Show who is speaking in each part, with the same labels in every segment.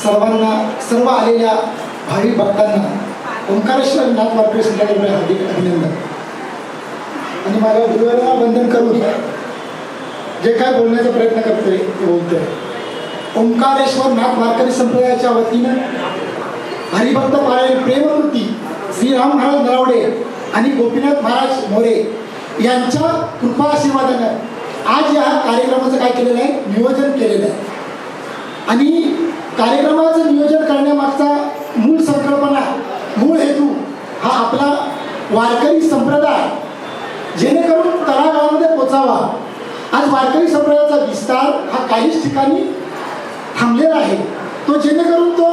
Speaker 1: सर्व आलेल्या भावी भक्तांना ओंकारेश्वर नाथ वारकरी संघटनेकडे हार्दिक अभिनंदन. आणि माझ्या गुरुवाराला वंदन करून जे काय बोलण्याचा प्रयत्न करतोय ते बोलतोय. ओंकारेश्वर नाथ वारकरी संप्रदायाच्या वतीनं हरिभक्त पारायण प्रेममूर्ती श्रीराम महाराज नलावडे आणि गोपीनाथ महाराज मोरे यांच्या कृपा आशीर्वादानं आज या कार्यक्रमाचं काय केलेलं आहे, नियोजन केलेलं आहे. आणि कार्यक्रमाचं नियोजन करण्यामागचा मूळ संकल्पना, मूळ हेतू हा आपला वारकरी संप्रदाय जेणेकरून तळागाळामध्ये पोचावा. आज वारकरी संप्रदायाचा विस्तार हा काहीच ठिकाणी थांबलेला आहे. तो जेणेकरून तो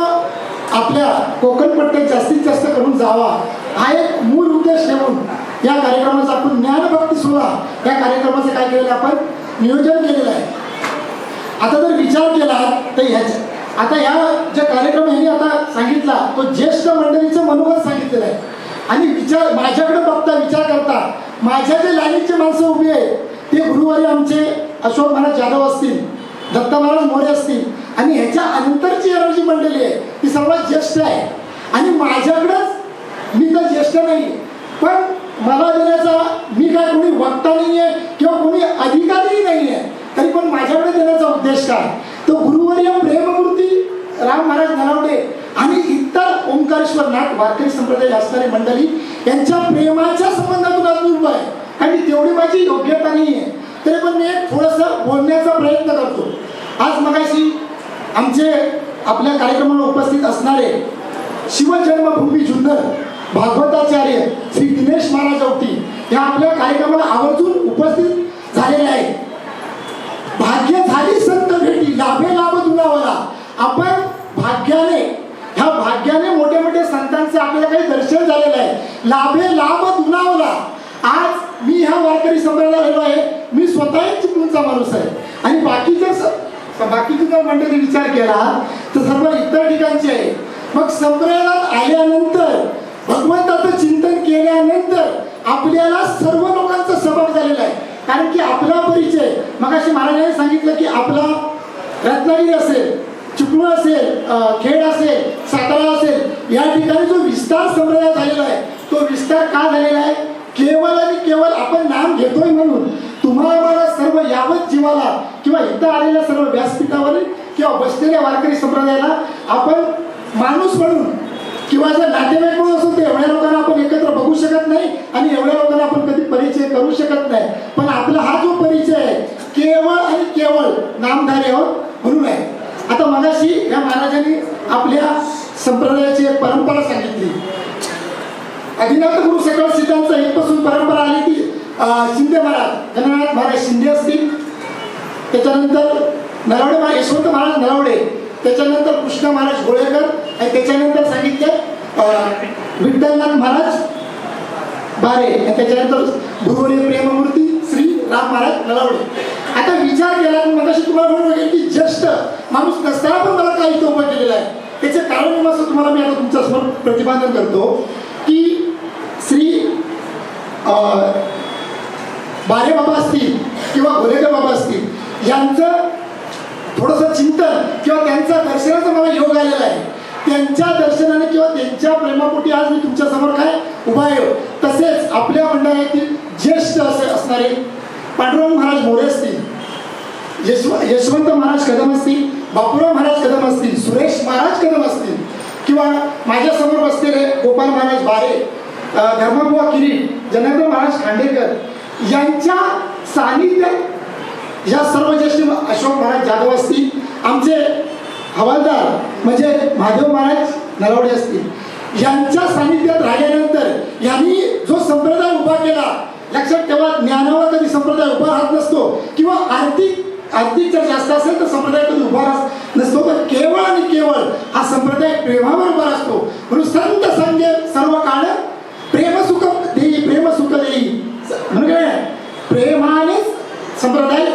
Speaker 1: आपल्या कोकण पट्ट्यात जास्तीत जास्त करून जावा हा एक मूळ उद्देश ठेवून या कार्यक्रमाचा आपण ज्ञानभक्ती सोहळा या कार्यक्रमाचं काय केलेलं आपण नियोजन केलेलं आहे. आता जर विचार केला तर आता या ज्या कार्यक्रम यांनी आता सांगितला तो ज्येष्ठ मंडळीचं मनोगत सांगितलेलं आहे. आणि माझ्याकडे बघता विचार करता माझ्या जे लाईनीचे माणसं उभी आहेत ते गुरुवारी आमचे अशोक महाराज जाधव असतील, दत्ता महाराज मोरे असतील आणि ह्याच्या अनंतरची जी मंडळी आहे ती सर्वात ज्येष्ठ आहे. आणि माझ्याकडंच मी तर ज्येष्ठ नाही, पण मला देण्याचा मी काय कोणी वक्ता नाही आहे किंवा कोणी अधिकारी नाही आहे, तरी पण माझ्याकडे देण्याचा उद्देश काय, तो गुरुवर्य प्रेममूर्ती राम महाराज नलावडे आणि इतर ओंकारेश्वर नाथ वारकरी संप्रदाय असणारी मंडळी यांच्या प्रेमाच्या संबंधातून आज उभं आहे. आणि तेवढी माझी योग्यता नाही आहे, तरी पण मी एक थोडंसं बोलण्याचा प्रयत्न करतो. आज मगाशी आमचे आपल्या कार्यक्रमाला उपस्थित असणारे शिवजन्मभूमी जुन्नर भागवताचार्य श्री दिनेश महाराज औटी या आपल्या कार्यक्रमाला आवर्जून उपस्थित झालेले आहेत. भाग्य झाली संत भेटी लाभे लाभ दुलावला. आपण ह्या भाग्याने मोठे मोठे संतांचे आपल्याला काही दर्शन झालेलं आहे. लाभे लाभ दुलावला. आज मी ह्या वारकरी संप्रदायात आलेलो आहे. मी स्वतः चिपळूणचा माणूस आहे आणि बाकीचे जर मंडळी विचार केला तर सर्व इतर ठिकाणचे आहे. मग संप्रदायात आल्यानंतर भगवंताचं चिंतन केल्यानंतर आपल्याला सर्व लोकांचा सहभाग झालेला आहे. कारण की आपला परिचय मगाशी महाराजांनी सांगितलं की आपला रत्नागिरी असेल, चिपळूण असेल, खेड असेल, सातारा असेल या ठिकाणी जो विस्तार संप्रदाय झालेला आहे तो विस्तार का झालेला आहे, केवळ आणि केवळ आपण नाम घेतोय म्हणून. तुम्हाला मला सर्व यावत जीवाला किंवा इथं आलेल्या सर्व व्यासपीठावरील किंवा बसलेल्या वारकरी संप्रदायाला आपण माणूस म्हणून किंवा जर नातेवाईक म्हणून असो ते एवढ्या लोकांना आपण एकत्र बघू शकत नाही आणि एवढ्या लोकांना आपण कधी परिचय करू शकत नाही. पण आपला हा जो परिचय आहे केवळ आणि केवळ नामधारी आहोत म्हणून आहे. आता मगाशी या महाराजांनी आपल्या संप्रदायाची एक परंपरा सांगितली. आदिनाथ गुरु सकळ सिद्धांचा इथपासून परंपरा आली ती शिंदे महाराज, गणनाथ महाराज शिंदे असतील, त्याच्यानंतर नलावडे महाराज यशवंत महाराज नलावडे, त्याच्यानंतर कृष्ण महाराज गोळेकर आणि त्याच्यानंतर सांगितले विठ्ठलनाथ महाराज बारे आणि त्याच्यानंतर गुरुवर्य प्रेममूर्ती श्री राम महाराज नलावडे. आता विचार केला तर मग तुम्हाला म्हणून की ज्येष्ठ माणूस नसताना पण मला काही इथं उभं केलेलं आहे. त्याचे कारण असं तुम्हाला मी आता तुमच्यासमोर प्रतिपादन करतो की श्री बारे बाबा असतील किंवा गोलेकर बाबा असतील यांचं थोडंसं चिंतन किंवा त्यांच्या दर्शनाचा मला योग आलेला आहे. त्यांच्या दर्शनाने किंवा त्यांच्या प्रेमापोटी आज मी तुमच्या समोर काय उभा आहे. तसेच आपल्या मंडळातील ज्येष्ठ असे असणारे पांडुरंग महाराज मोरे असतील, यशवंत महाराज कदम असतील, बापूराव महाराज कदम असतील, सुरेश महाराज कदम असतील किंवा माझ्या समोर बसलेले गोपाल महाराज बारे, धर्मबुवा किरीट, जनार्दन महाराज खांडेकर यांच्या सानिध्यात या सर्व ज्येष्ठ अशोक महाराज जाधव असतील, आमचे हवालदार म्हणजे महादेव महाराज नलावडे असतील यांच्या सानिध्यात राहिल्यानंतर यांनी जो संप्रदाय उभा केला. लक्षात ठेवा, ज्ञानावर कधी संप्रदाय उभा राहत नसतो किंवा आर्थिक जर जास्त असेल तर संप्रदाय कधी उभा राहत नसतो, तर केवळ आणि केवळ हा संप्रदाय प्रेमावर उभा असतो. म्हणून संत संगे सर्व काळ प्रेमसुख देई प्रेमसुख देई म्हणजे काय, प्रेमानेच संप्रदाय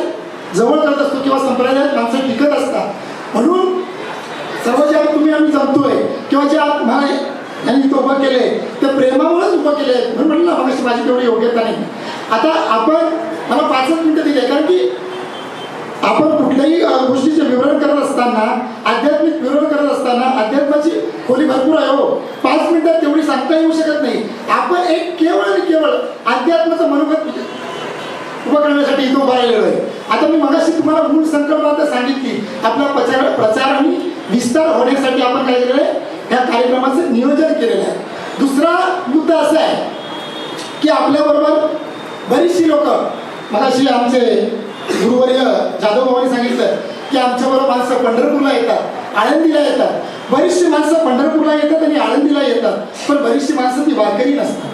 Speaker 1: जवळ करत असतो किंवा संप्रदायात माणसं टिकत असतात. म्हणून सर्व जे तुम्ही आम्ही जमतोय किंवा जे यांनी तो उभं केले ते प्रेमामुळेच उभं केले. म्हणून म्हणलं ना मग माझी तेवढी योग्यता नाही. आता आपण मला 5 मिनिटं दिले कारण की आपण कुठल्याही गोष्टीचे विवरण करत असताना, आध्यात्मिक विवरण करत असताना म्हणता येऊ शकत नाही. आपण एक केवळ आणि केवळ अध्यात्माचं मनोगत उभं करण्यासाठी इथं उभा राहिलेलो आहे. आता मी मगाशी तुम्हाला मूळ संकल्पना सांगितली. आपला प्रचार आणि विस्तार होण्यासाठी आपण काय केलेलं आहे, या कार्यक्रमाचं नियोजन केलेलं आहे. दुसरा मुद्दा असा आहे की आपल्याबरोबर बरीचशी लोक, मगाशी आमचे गुरुवर्य जाधव भावांनी सांगितलं की आमच्याबरोबर माणसं पंढरपूरला येतात, आळंदीला येतात. बरीचशी माणसं पंढरपूरला येतात आणि आळंदीला येतात, पण बरीचशी माणसं ती वारकरी नसतात.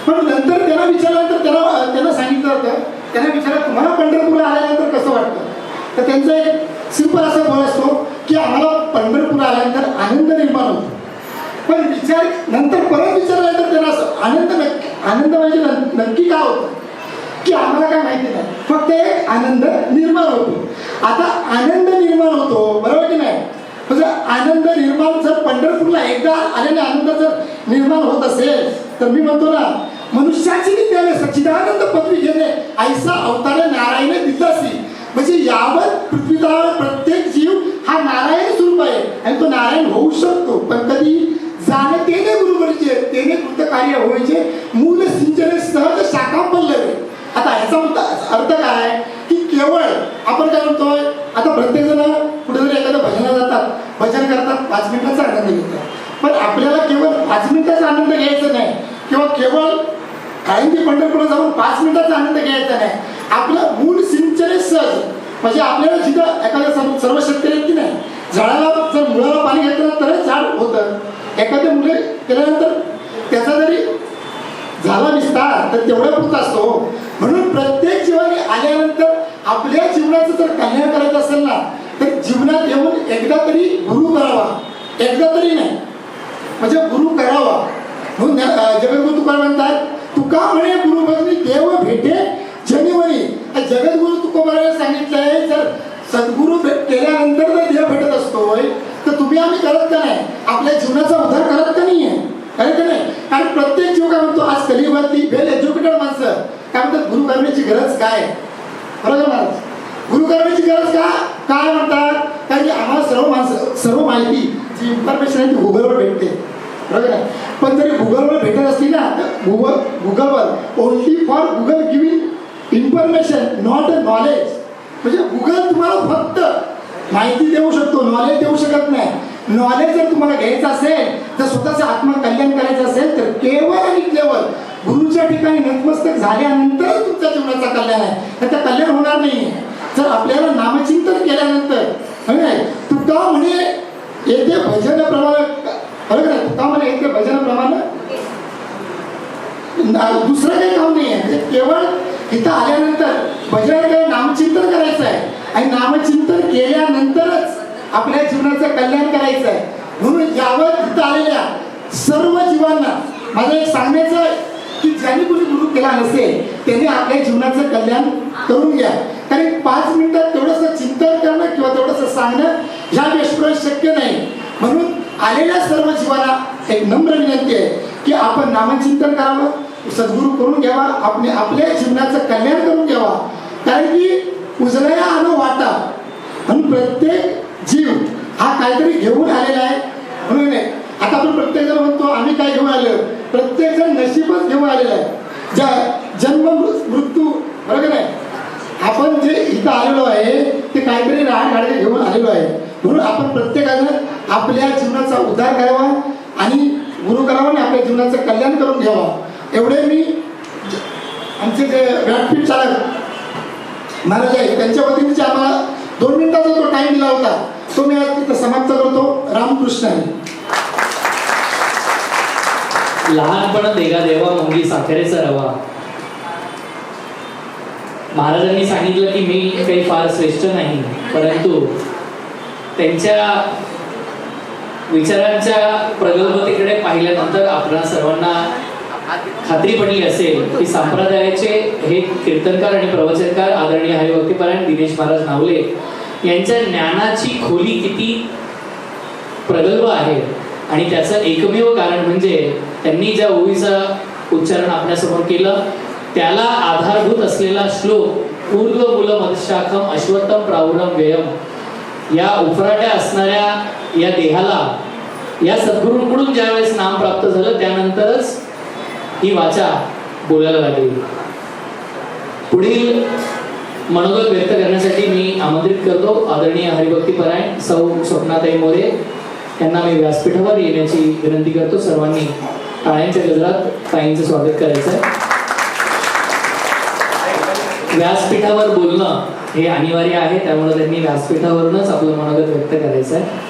Speaker 1: पण नंतर त्यांना विचारल्यानंतर त्यांना सांगितलं होतं, त्यांना विचारलं तुम्हाला पंढरपूरला आल्यानंतर कसं वाटतं, तर त्यांचा एक सिंपल असा बोल असतो की आम्हाला पंढरपूरला आल्यानंतर आनंद निर्माण होतो. पण विचार नंतर परत विचारल्यानंतर त्यांना असं आनंद म्हणजे नक्की काय होतं की आम्हाला काय माहिती नाही, फक्त एक आनंद निर्माण होतो. आता आनंद निर्माण होतो, बरोबर की नाही? म्हणजे आनंद निर्माण जर पंढरपूरला एकदा आलेला आनंद जर निर्माण होत असेल तर मी म्हणतो ना, मनुष्याची विद्याने सच्चिदानंद पदवी घेणे ऐसा अवतार नारायण दिलासी. म्हणजे यावत पृथ्वीतलावर प्रत्येक जीव हा नारायण स्वरूप आहे आणि तो नारायण होऊ शकतो, पण कधी जाणतेने गुरुवर्जे तेने कृतकार्य व्हायचे मूल सिंचने सहज शाखा पल्लवे. आता ह्याचा अर्थ काय की केवळ आपण काय म्हणतोय, आता प्रत्येक जण कुठेतरी एखाद्या भजनाला जातात, भजन करतात, 5 मिनिटाचा आनंद घेतात. पण आपल्याला केवळ 5 मिनिटाचा आनंद घ्यायचा नाही किंवा केवळ काळिंदी पंढरपूरला जाऊन 5 मिनिटाचा आनंद घ्यायचा नाही. आपलं मूळ सिंचने सहज, म्हणजे आपल्याला जिथं एखाद्या सर्व शेतकरी आहेत की नाही, झाडाला जर मुळाला पाणी घातलं तरच झाड होतं. एखाद्या मुले केल्यानंतर त्याचा जरी झाला विस्तार तर तेवढा पुरता असतो. म्हणून प्रत्येक जीवाने आल्यानंतर आपल्या जीवनाचं जर कल्याण करायचं असेल ना, तर जीवनात येऊन एकदा तरी गुरु करावा, एकदा तरी नाही म्हणजे गुरु करावा. म्हणून जगद्गुरु तुकाराम म्हणतात, तुका म्हणे गुरु भजनी देव भेटे जनिवणी. जगद्गुरु तुकोबाराने सांगितलंय, जर सद्गुरु केल्यानंतर जर देव भेटत असतोय तर तुम्ही आम्ही करत का नाही, आपल्या जीवनाचा उद्धार करत का नाहीये, करत का नाही? कारण प्रत्येक जीव काय म्हणतो, आज कलियुगातली वेल एज्युकेटेड माणसं काय म्हणतात, गुरु करण्याची गरज काय, बरोबर महाराज? गुरु करण्याची गरज काय म्हणतात? कारण की आम्हाला सर्व माहिती जी इन्फॉर्मेशन आहे ती गुगलवर भेटते, बरोबर आहे? पण जरी गुगलवर भेटत असली ना, तर गुगलवर only for Google giving information not a knowledge. म्हणजे गुगल तुम्हाला फक्त माहिती देऊ शकतो, नॉलेज देऊ शकत नाही. नॉलेज जर तुम्हाला घ्यायचं असेल, तर स्वतःचं आत्मकल्याण करायचं असेल, तर केवळ आणि केवळ गुरुच्या ठिकाणी नतमस्तक झाल्यानंतर तुमच्या जीवनाचा कल्याण आहे, तर त्या कल्याण होणार नाही जर आपल्याला नामचिंतन केल्यानंतर. तुका म्हणे येथे भजनाप्रमाणे, बरोबर आहे? तुका म्हणे येथे भजनाप्रमाणे दुसरं काही काम नाही आहे. म्हणजे केवळ इथं आल्यानंतर भजन नामचिंतन करायचं आहे आणि नामचिंतन केल्यानंतरच आपल्या जीवनाचं कल्याण करायचं आहे. म्हणून यावर इथं आलेल्या सर्व जीवांना माझं एक सांगण्याचं आहे की ज्यांनी कुणी गुरु केला नसेल त्यांनी आपल्या जीवनाचं कल्याण करून घ्या. कारण 5 मिनिटात तेवढंसं चिंतन करणं किंवा तेवढंसं सांगणं ह्या गोष्टीवर शक्य नाही. म्हणून आलेल्या सर्व जीवांना एक नम्र विनंती आहे की आपण नामचिंतन करावं, सद्गुरू करून घ्यावा, आपल्या जीवनाचं कल्याण करून घ्यावा. कारण की उजळया आलो वाटा, म्हणून प्रत्येक जीव हा काहीतरी घेऊन आलेला आहे. म्हणून आता आपण प्रत्येक जण म्हणतो आम्ही काय घेऊन आलो, प्रत्येक जण नशीबच घेऊन आलेला आहे. जन्म मृत्यू, बरोबर आहे? आपण जे इथं आलेलो आहे ते काहीतरी राहणगाडे घेऊन आलेलो आहे. म्हणून आपण प्रत्येकानं आपल्या जीवनाचा उद्धार करावा आणि गुरु करावा आणि आपल्या जीवनाचं कल्याण करून घ्यावा. एवढे मी आमचे जे व्यासपीठ चालक महाराज आहे त्यांच्या वतीने जे आम्हाला 2 मिनिटाचा जो टाइम दिला होता तो मी आज तिथं समाप्त करतो. रामकृष्ण आहे.
Speaker 2: लहानपण देगा देवा मुंगी साखरेचा रवा. महाराजांनी सांगितलं की मी काही फार श्रेष्ठ नाही, परंतु त्यांच्या विचारांच्या प्रगल्भतेकडे पाहिल्यानंतर आपल्या सर्वांना खात्री पडली असेल की संप्रदायाचे हे कीर्तनकार आणि प्रवचनकार आदरणीय हरिभक्तीपरायण दिनेश महाराज नावले यांच्या ज्ञानाची खोली किती प्रगल्भ आहे. आणि त्याचं एकमेव कारण म्हणजे त्यांनी ज्या ओवीचं उच्चारण आपल्यासमोर केलं त्याला आधारभूत असलेला श्लोक ऊर्ध्व मूल मदशाखम अश्वत्थम प्रावरम व्ययम, या उफराट्या असणाऱ्या या देहाला या सद्गुरूंकडून ज्यावेळेस नाम प्राप्त झालं त्यानंतरच ही वाचा बोलायला लागली. पुढील मनोगत व्यक्त करण्यासाठी मी आमंत्रित करतो आदरणीय हरिभक्तीपरायण सौ स्वप्नाताई मोरे यांना मी व्यासपीठावर येण्याची विनंती करतो. सर्वांनी टाळ्यांच्या गजरात ताईंचं स्वागत करायचं आहे. व्यासपीठावर बोलणं हे अनिवार्य आहे, त्यामुळे त्यांनी व्यासपीठावरूनच आपलं मनोगत व्यक्त करायचं आहे.